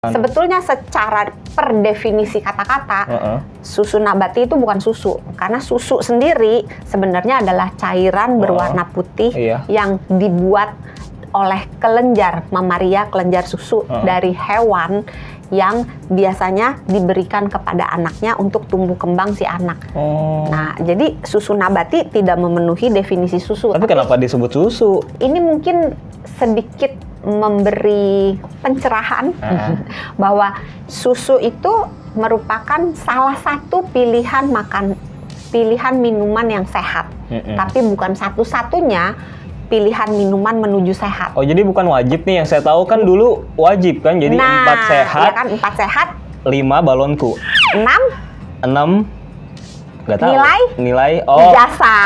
Sebetulnya secara per definisi kata-kata, susu nabati itu bukan susu. Karena susu sendiri sebenarnya adalah cairan berwarna putih yang dibuat oleh kelenjar mamalia, kelenjar susu dari hewan yang biasanya diberikan kepada anaknya untuk tumbuh kembang si anak. Nah, jadi susu nabati tidak memenuhi definisi susu. Tapi kenapa disebut susu? Ini mungkin sedikit memberi pencerahan bahwa susu itu merupakan salah satu pilihan minuman yang sehat, tapi bukan satu-satunya pilihan minuman menuju sehat. Oh, jadi bukan wajib nih, yang saya tahu kan dulu wajib kan, jadi 4 sehat. Ya kan 4 sehat. 5 balonku. 6 nggak tahu. Nilai jasa.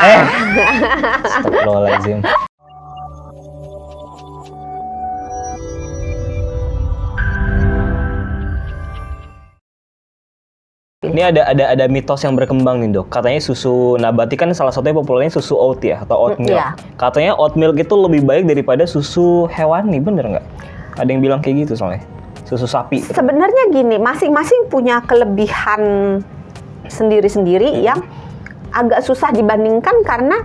Astagfirullahaladzim. Ini ada mitos yang berkembang nih, Dok. Katanya susu nabati kan salah satunya populernya susu oat ya, atau oat milk. Katanya oat milk itu lebih baik daripada susu hewani, bener nggak? Ada yang bilang kayak gitu soalnya. Susu sapi. Sebenarnya gini, masing-masing punya kelebihan sendiri-sendiri yang agak susah dibandingkan karena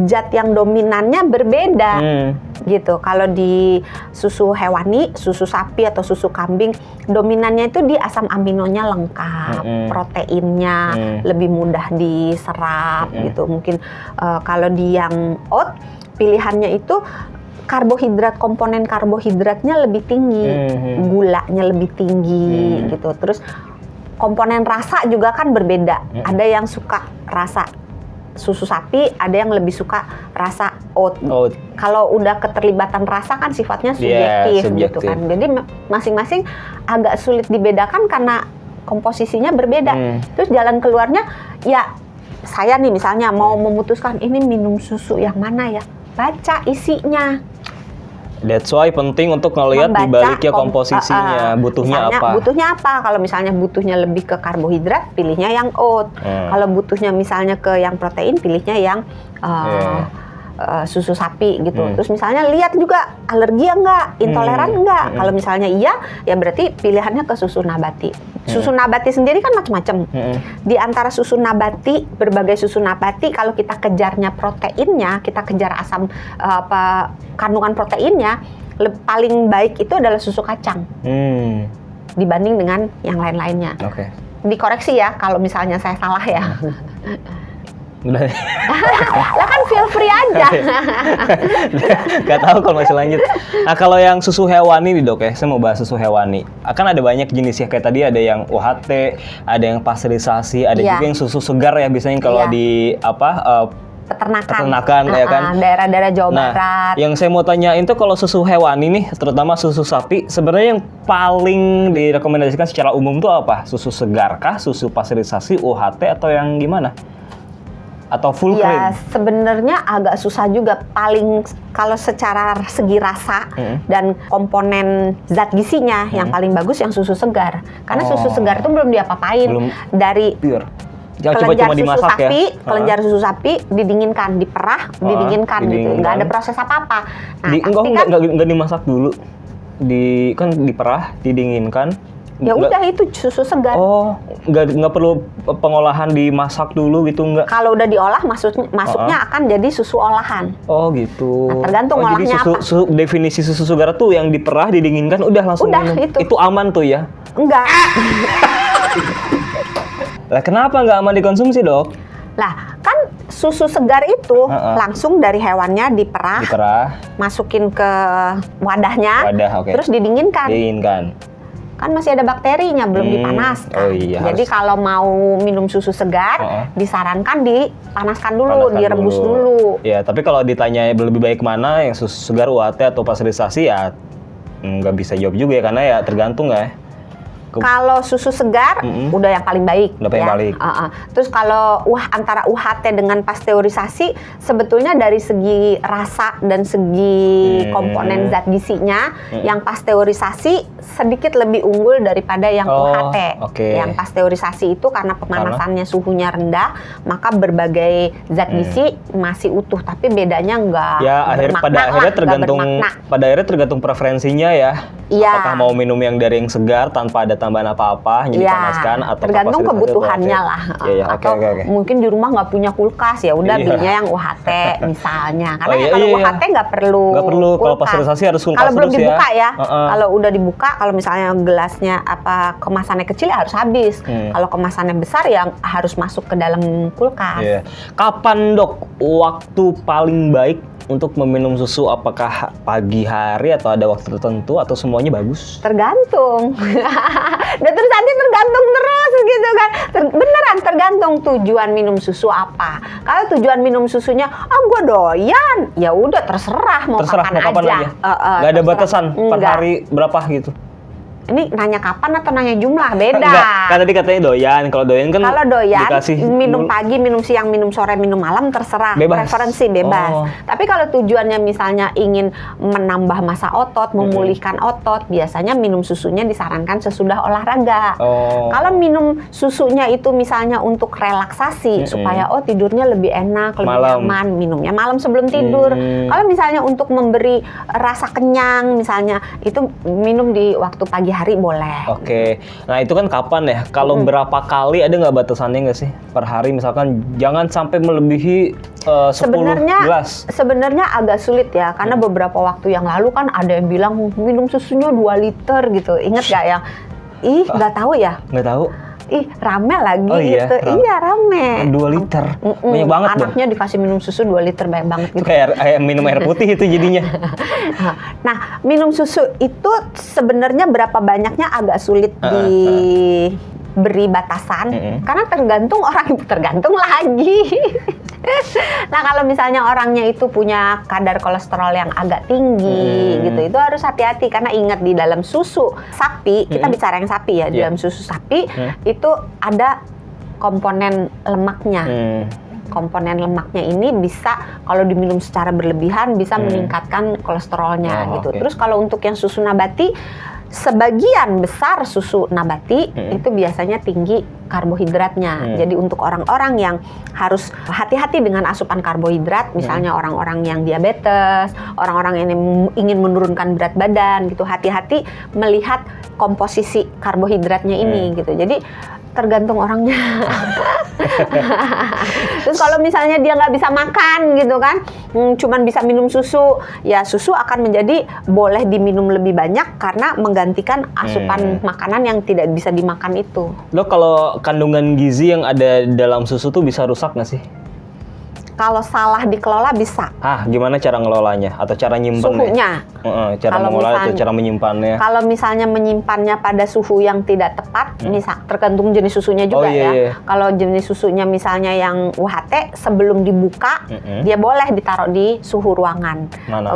zat yang dominannya berbeda. Gitu. Kalau di susu hewani, susu sapi atau susu kambing, dominannya itu di asam aminonya lengkap, proteinnya lebih mudah diserap gitu. Mungkin kalau di yang oat, pilihannya itu komponen karbohidratnya lebih tinggi, gulanya lebih tinggi gitu. Terus komponen rasa juga kan berbeda. Ada yang suka rasa susu sapi, ada yang lebih suka rasa oat. Kalau udah keterlibatan rasa kan sifatnya subjektif gitu kan. Jadi masing-masing agak sulit dibedakan karena komposisinya berbeda. Terus jalan keluarnya, ya saya nih misalnya mau memutuskan ini minum susu yang mana ya, baca isinya. That's why penting untuk ngelihat di baliknya komposisinya, butuhnya apa. Butuhnya apa? Kalau misalnya butuhnya lebih ke karbohidrat, pilihnya yang oat. Kalau butuhnya misalnya ke yang protein, pilihnya yang susu sapi gitu. Terus misalnya lihat juga alergi enggak, intoleran enggak. Kalau misalnya iya, ya berarti pilihannya ke susu nabati. Susu nabati sendiri kan macam-macam. Di antara susu nabati, berbagai susu nabati, kalau kita kejarnya proteinnya, kita kejar kandungan proteinnya, paling baik itu adalah susu kacang dibanding dengan yang lain-lainnya. Dikoreksi ya kalau misalnya saya salah ya. Lah kan feel free aja. Gak tahu kalau masih lanjut. Nah, kalau yang susu hewani nih, Dok ya, saya mau bahas susu hewani. Akan ada banyak jenis ya, kayak tadi ada yang UHT, ada yang pasteurisasi, ada juga yang susu segar ya, biasanya kalau di peternakan ya kan, daerah-daerah Jawa Barat. Yang saya mau tanyain tuh kalau susu hewani nih, terutama susu sapi, sebenarnya yang paling direkomendasikan secara umum tuh apa? Susu segar kah, susu pasteurisasi, UHT, atau yang gimana? Atau full cream? Ya sebenarnya agak susah juga. Paling kalau secara segi rasa dan komponen zat gizinya yang paling bagus yang susu segar. Karena susu segar itu belum diapa-apain. Dari pure. Kelenjar susu sapi, kelenjar susu sapi didinginkan, diperah, didinginkan gitu. Nggak ada proses apa-apa. Nah, nggak dimasak dulu. Kan diperah, didinginkan. Ya udah itu susu segar. Oh, nggak perlu pengolahan dimasak dulu gitu nggak? Kalau udah diolah masuknya akan jadi susu olahan. Oh gitu. Nah, tergantung olahnya apa. Definisi susu segar tuh yang diperah, didinginkan, udah langsung minum. Itu aman tuh ya? Enggak. Lah kenapa nggak aman dikonsumsi, Dok? Lah kan susu segar itu langsung dari hewannya diperah, masukin ke wadahnya, terus didinginkan. Kan masih ada bakterinya, belum dipanaskan. Jadi kalau mau minum susu segar, disarankan dipanaskan dulu, direbus dulu. Ya, tapi kalau ditanya lebih baik mana, yang susu segar, UHT atau pasteurisasi, ya nggak bisa jawab juga ya, karena ya tergantung ya Kalau susu segar udah yang paling baik. Udah paling baik. Terus kalau antara UHT dengan pasteurisasi sebetulnya dari segi rasa dan segi komponen zat gizinya yang pasteurisasi sedikit lebih unggul daripada yang UHT. Yang pasteurisasi itu karena pemanasannya suhunya rendah, maka berbagai zat gizi masih utuh, tapi bedanya enggak pada akhirnya tergantung preferensinya ya. Apakah mau minum yang dari yang segar tanpa ada tambahan apa-apa, hanya dipanaskan, atau tergantung kebutuhannya lah. Atau mungkin di rumah nggak punya kulkas, ya udah belinya yang UHT misalnya. Karena kalau UHT nggak perlu kalau pasteurisasi harus kulkas. Kalau belum dibuka ya. Kalau udah dibuka, kalau misalnya gelasnya kemasannya kecil ya harus habis. Kalau kemasannya besar ya harus masuk ke dalam kulkas. Kapan dok waktu paling baik untuk meminum susu? Apakah pagi hari atau ada waktu tertentu atau semuanya bagus? Tergantung. Dokter Santi tergantung terus gitu kan. Beneran tergantung tujuan minum susu apa. Kalau tujuan minum susunya, gue doyan, ya udah terserah mau kapan aja. Gak ada batasan per hari berapa gitu. Ini nanya kapan atau nanya jumlah? Beda. Enggak, kan tadi katanya doyan. Kalau doyan kan minum pagi, minum siang, minum sore, minum malam terserah. Bebas. Preferensi bebas. Tapi kalau tujuannya misalnya ingin menambah massa otot, memulihkan otot, biasanya minum susunya disarankan sesudah olahraga. Kalau minum susunya itu misalnya untuk relaksasi, supaya tidurnya lebih enak, lebih nyaman, minumnya malam sebelum tidur. Kalau misalnya untuk memberi rasa kenyang misalnya, itu minum di waktu pagi hari boleh. Nah itu kan kapan ya? Kalau berapa kali, ada nggak batasannya nggak sih per hari? Misalkan jangan sampai melebihi 10 gelas. Sebenarnya agak sulit ya, karena beberapa waktu yang lalu kan ada yang bilang minum susunya 2 liter gitu. Ingat nggak ya? Nggak tahu ya? Nggak tahu. Rame lagi gitu. Iya, rame. 2 liter. Banyak banget. Anaknya dikasih minum susu 2 liter, banyak banget gitu. Kayak minum air putih itu jadinya. Nah, minum susu itu sebenarnya berapa banyaknya agak sulit diberi batasan, karena tergantung lagi. Nah, kalau misalnya orangnya itu punya kadar kolesterol yang agak tinggi gitu, itu harus hati-hati, karena ingat di dalam susu sapi, kita bicara yang sapi ya, di dalam susu sapi itu ada komponen lemaknya. Komponen lemaknya ini bisa kalau diminum secara berlebihan bisa meningkatkan kolesterolnya gitu. Terus kalau untuk yang susu nabati, sebagian besar susu nabati itu biasanya tinggi karbohidratnya. Jadi untuk orang-orang yang harus hati-hati dengan asupan karbohidrat, misalnya orang-orang yang diabetes, orang-orang yang ingin menurunkan berat badan gitu, hati-hati melihat komposisi karbohidratnya ini gitu. Jadi tergantung orangnya. Terus kalau misalnya dia nggak bisa makan gitu kan, cuman bisa minum susu, ya susu akan menjadi boleh diminum lebih banyak karena menggantikan asupan makanan yang tidak bisa dimakan itu. Dok, kalau kandungan gizi yang ada dalam susu tuh bisa rusak nggak sih? Kalau salah dikelola bisa. Gimana cara ngelolanya atau cara nyimpannya? Suhunya. Cara mengolah atau cara menyimpannya? Kalau misalnya menyimpannya pada suhu yang tidak tepat, tergantung jenis susunya juga ya. Kalau jenis susunya misalnya yang UHT, sebelum dibuka dia boleh ditaruh di suhu ruangan.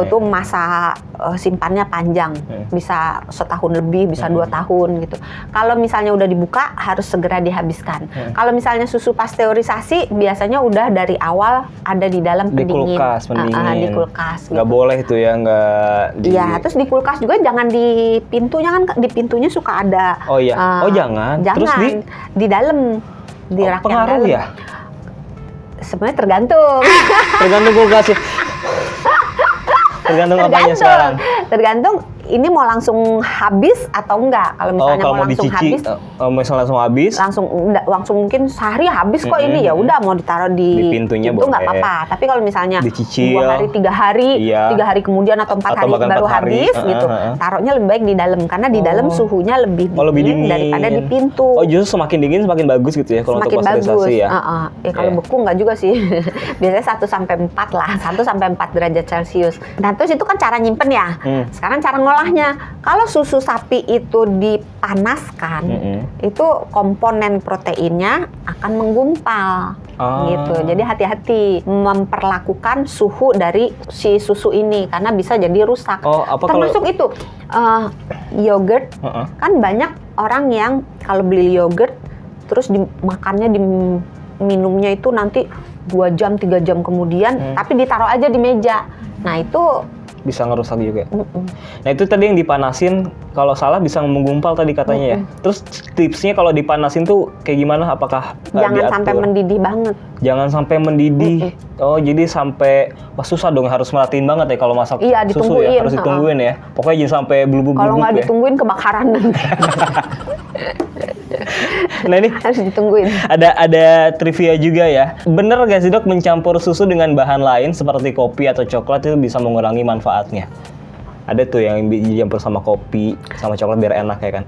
Itu masa simpannya panjang, bisa setahun lebih, bisa 2 tahun gitu. Kalau misalnya udah dibuka, harus segera dihabiskan. Kalau misalnya susu pasteurisasi, biasanya udah dari awal ada di dalam pendingin. Di kulkas. Nggak boleh itu ya, nggak. Iya, terus di kulkas juga jangan di pintunya, kan di pintunya suka ada. Jangan. Terus di dalam, di rak yang dalam. Ya? Sebenarnya tergantung. Tergantung kulkas ya. Tergantung apanya sekarang. Tergantung ini mau langsung habis atau enggak. Kalau misalnya mau langsung habis, misalnya langsung habis, langsung mungkin sehari habis kok ini, ya udah mau ditaruh di pintunya itu nggak apa-apa. Tapi kalau misalnya dicicil, 2 hari, 3 hari, 3 hari kemudian atau 4 hari baru habis gitu, taruhnya lebih baik di dalam, karena di dalam suhunya lebih dingin daripada di pintu. Justru semakin dingin semakin bagus gitu ya kalau untuk pasteurisasi ya. Kalau beku nggak juga sih. Biasanya 1-4 lah, 1-4 derajat Celcius. Nah, terus itu kan cara nyimpen ya. Sekarang cara ngolahnya. Kalau susu sapi itu dipanaskan, itu komponen proteinnya akan menggumpal. gitu. Jadi hati-hati memperlakukan suhu dari si susu ini karena bisa jadi rusak. Termasuk itu yogurt. Kan banyak orang yang kalau beli yogurt terus dimakannya, diminumnya itu nanti 2 jam 3 jam kemudian, tapi ditaruh aja di meja. Nah itu bisa ngerusak juga. Nah itu tadi yang dipanasin, kalau salah bisa menggumpal tadi katanya ya. Terus tipsnya kalau dipanasin tuh kayak gimana? Apakah jangan sampai mendidih banget? Jangan sampai mendidih. Oh jadi sampai, wah susah dong, harus merhatiin banget ya kalau masak susu ya, harus ditungguin ya. Pokoknya jangan sampai blubub-blubub ya. Kalau nggak ditungguin kebakaran nanti. Nah ini harus ditungguin. Ada trivia juga ya. Bener gak sih dok, mencampur susu dengan bahan lain seperti kopi atau coklat itu bisa mengurangi manfaatnya? Ada tuh yang dicampur sama kopi, sama coklat biar enak ya kan?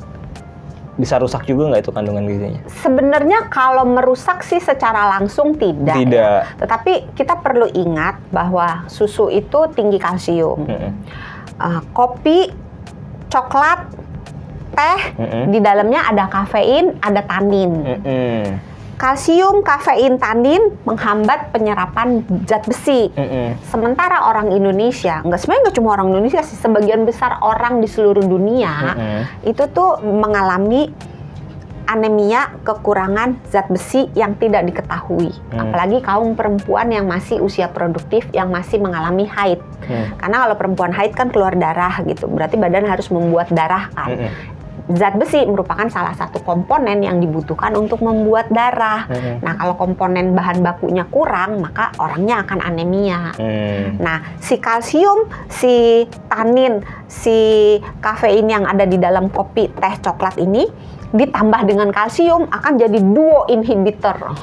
Bisa rusak juga nggak itu kandungan gizinya? Sebenarnya kalau merusak sih secara langsung tidak. Ya. Tetapi kita perlu ingat bahwa susu itu tinggi kalsium. Kopi, coklat, teh, di dalamnya ada kafein, ada tanin. Kalsium, kafein, tanin menghambat penyerapan zat besi. Sementara orang Indonesia, sebenarnya nggak cuma orang Indonesia sih, sebagian besar orang di seluruh dunia itu tuh mengalami anemia, kekurangan zat besi yang tidak diketahui. Apalagi kaum perempuan yang masih usia produktif, yang masih mengalami haid. Karena kalau perempuan haid kan keluar darah gitu, berarti badan harus membuat darah kan. Zat besi merupakan salah satu komponen yang dibutuhkan untuk membuat darah. Nah, kalau komponen bahan bakunya kurang, maka orangnya akan anemia. Nah, si kalsium, si tanin, si kafein yang ada di dalam kopi, teh, coklat ini ditambah dengan kalsium akan jadi duo inhibitor.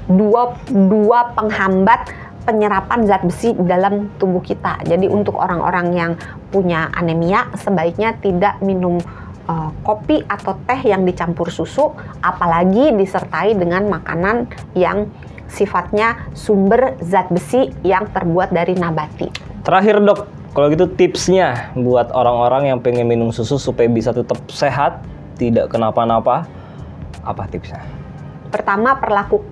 Dua penghambat penyerapan zat besi dalam tubuh kita. Jadi untuk orang-orang yang punya anemia sebaiknya tidak minum kopi atau teh yang dicampur susu, apalagi disertai dengan makanan yang sifatnya sumber zat besi yang terbuat dari nabati. Terakhir dok, kalau gitu tipsnya buat orang-orang yang pengen minum susu supaya bisa tetap sehat, tidak kenapa-napa, apa tipsnya? Pertama,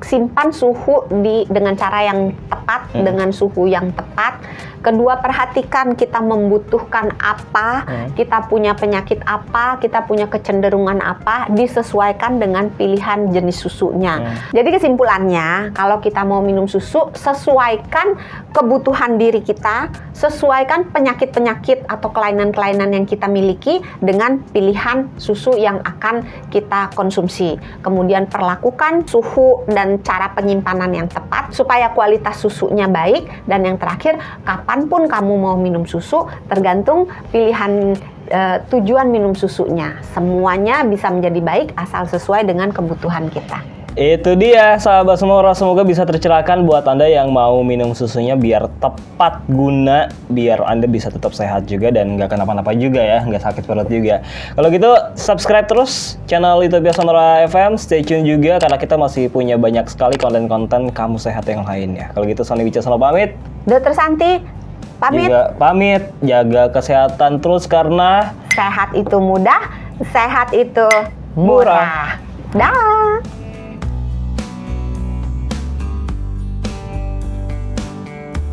simpan suhu dengan cara yang tepat, dengan suhu yang tepat. Kedua, perhatikan kita membutuhkan apa, kita punya penyakit apa, kita punya kecenderungan apa, disesuaikan dengan pilihan jenis susunya. Jadi kesimpulannya, kalau kita mau minum susu, sesuaikan kebutuhan diri kita, sesuaikan penyakit-penyakit atau kelainan-kelainan yang kita miliki dengan pilihan susu yang akan kita konsumsi. Kemudian perlakukan suhu dan cara penyimpanan yang tepat supaya kualitas susunya baik. Dan yang terakhir, kapanpun kamu mau minum susu, tergantung pilihan tujuan minum susunya. Semuanya bisa menjadi baik asal sesuai dengan kebutuhan kita. Itu dia sahabat semua, semoga bisa tercerahkan buat Anda yang mau minum susunya biar tepat guna, biar Anda bisa tetap sehat juga dan nggak kenapa-napa juga ya, nggak sakit perut juga. Kalau gitu subscribe terus channel Utopia Sonora FM, stay tune juga karena kita masih punya banyak sekali konten-konten kamu sehat yang lainnya. Kalau gitu Sony Wicaksono pamit. Dr. Santi pamit. Juga pamit, jaga kesehatan terus karena sehat itu mudah, sehat itu murah. Dah.